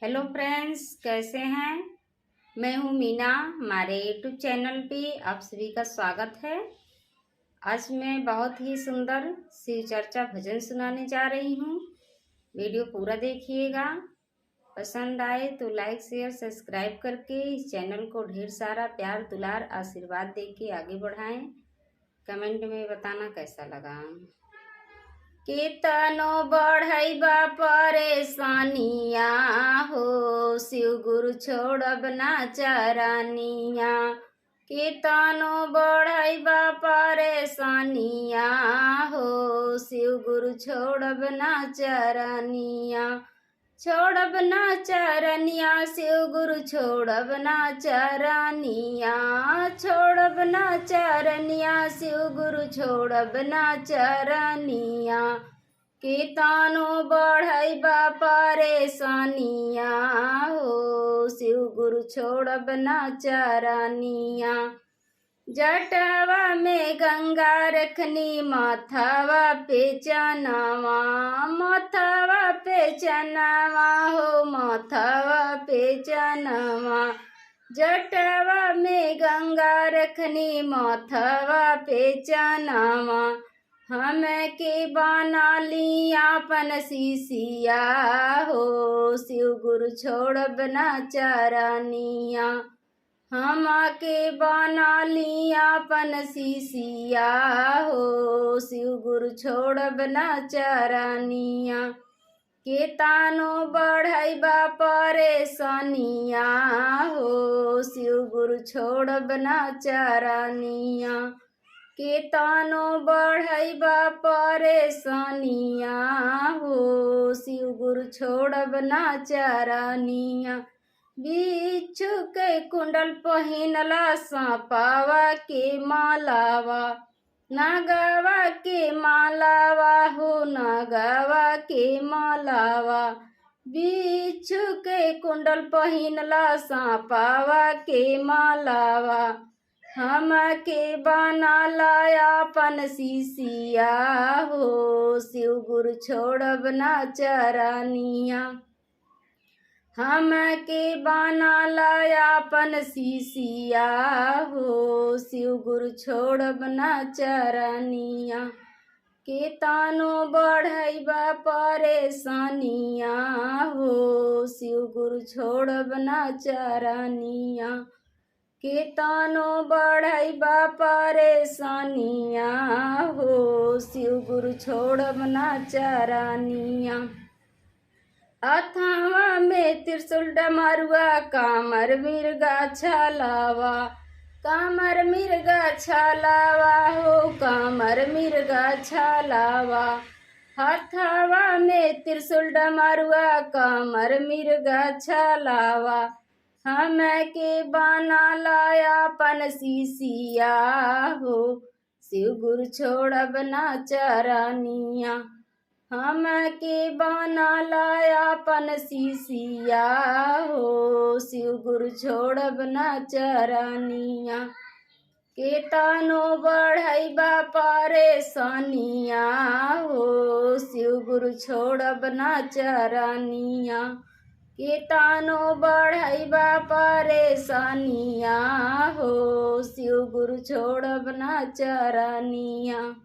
Hello friends, कैसे हैं। मैं हूं मीना। हमारे यूट्यूब चैनल पे आप सभी का स्वागत है। आज मैं बहुत ही सुंदर शिव चर्चा भजन सुनाने जा रही हूं। वीडियो पूरा देखिएगा। पसंद आए तो लाइक शेयर सब्सक्राइब करके इस चैनल को ढेर सारा प्यार दुलार आशीर्वाद देके आगे बढ़ाएं। कमेंट में बताना कैसा लगा। केतनो बढ़ैबा परेशानिया हो, शिव गुरु छोड़ब ना चरनिया। केतनो बढ़ैबा परेशानिया हो, शिव गुरु छोड़ब ना चरनिया। छोड़ब ना चरनिया, शिव गुरु छोड़ब ना चरनिया। छोड़ब ना चरनिया, शिव गुरु छोड़ब ना चरनिया। केतनो बढ़ैबा परेशानिया हो, शिव गुरु छोड़ब ना चरनिया। जटवा में गंगा रखनी, माथवा पे चनावा। माथवा पे चनावा हो, माथवा पे चनावा। जटवा में गंगा रखनी, माथवा पे चनावा। हम के बना ली आपन सीसिया हो, शिव गुरु छोड़ब ना चरनिया। हम के बना ली आपन सीसिया हो, शिव गुरु छोड़ब ना चरनिया। केतनो बढ़ैबा परेशानिया हो, शिव गुरु छोड़ब ना चरनिया। केतनो बढ़ैबा परेशानिया हो, शिव गुरु छोड़ब ना चरनिया। बिच्छू के कुंडल पहिनला, सांपावा के मालावा। नागवा के मालावा हो, नागवा के मालावा। बिच्छू के कुंडल पहिनला, सांपावा के मालावा। हम के बना लाया अपन सीसिया हो, शिव गुरु छोड़ब ना चरनिया। हम के बना लाया अपन सीसिया हो, शिव गुरु छोड़ब ना चरनिया। केतनो बढ़ैबा परेशानिया हो, शिव गुरु छोड़ब ना चरनिया। केतनो बढ़ैबा परेशानिया हो, शिव गुरु छोड़ब ना चरनिया। अथवा में त्रिशूल डमरुआ, कामर मिर्गा छलावा। कामर मिर्गा छलावा हो, कामर मिर्गा छलावा। हथवा में त्रिशूल डमरुआ, कामर मिर्गा छलावा। हम के बना लाया अपन सीसिया हो, शिव गुरु छोड़ब ना चरनिया। हम के बना लाया अपन सीसिया हो, शिव गुरु छोड़ब ना चरनिया। केतनो बढ़ैबा परेशानिया हो, शिव गुरु छोड़ब ना चरनिया। केतनो बढ़ैबा परेशानिया हो, शिव गुरु छोड़ब ना चरनिया।